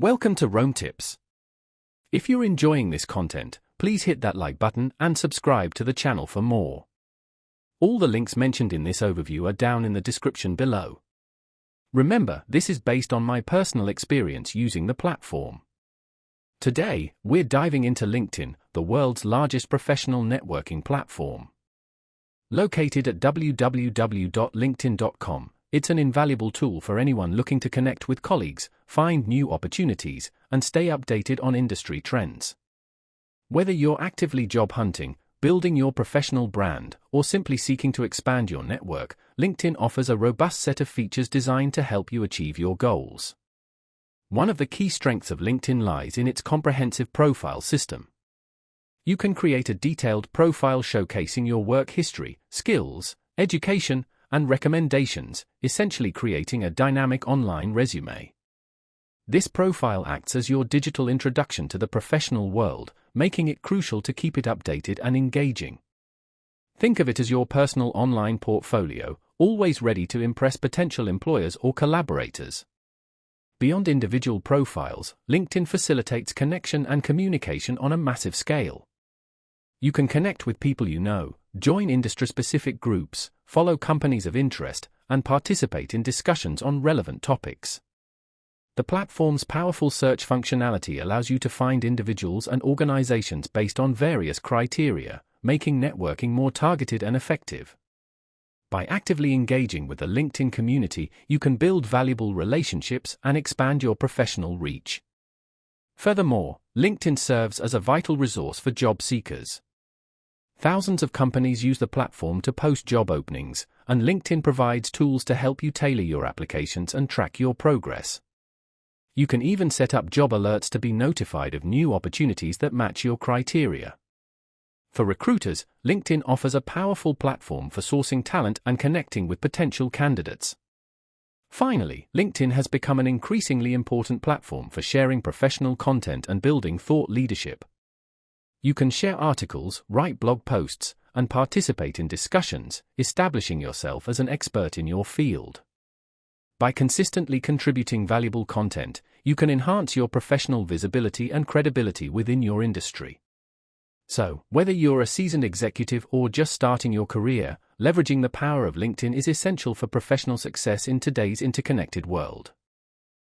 Welcome to Rome Tips. If you're enjoying this content, please hit that like button and subscribe to the channel for more. All the links mentioned in this overview are down in the description below. Remember, this is based on my personal experience using the platform. Today, we're diving into LinkedIn, the world's largest professional networking platform. Located at www.linkedin.com, it's an invaluable tool for anyone looking to connect with colleagues, find new opportunities, and stay updated on industry trends. Whether you're actively job hunting, building your professional brand, or simply seeking to expand your network, LinkedIn offers a robust set of features designed to help you achieve your goals. One of the key strengths of LinkedIn lies in its comprehensive profile system. You can create a detailed profile showcasing your work history, skills, education, and recommendations, essentially creating a dynamic online resume. This profile acts as your digital introduction to the professional world, making it crucial to keep it updated and engaging. Think of it as your personal online portfolio, always ready to impress potential employers or collaborators. Beyond individual profiles, LinkedIn facilitates connection and communication on a massive scale. You can connect with people you know, join industry-specific groups, follow companies of interest, and participate in discussions on relevant topics. The platform's powerful search functionality allows you to find individuals and organizations based on various criteria, making networking more targeted and effective. By actively engaging with the LinkedIn community, you can build valuable relationships and expand your professional reach. Furthermore, LinkedIn serves as a vital resource for job seekers. Thousands of companies use the platform to post job openings, and LinkedIn provides tools to help you tailor your applications and track your progress. You can even set up job alerts to be notified of new opportunities that match your criteria. For recruiters, LinkedIn offers a powerful platform for sourcing talent and connecting with potential candidates. Finally, LinkedIn has become an increasingly important platform for sharing professional content and building thought leadership. You can share articles, write blog posts, and participate in discussions, establishing yourself as an expert in your field. By consistently contributing valuable content, you can enhance your professional visibility and credibility within your industry. So, whether you're a seasoned executive or just starting your career, leveraging the power of LinkedIn is essential for professional success in today's interconnected world.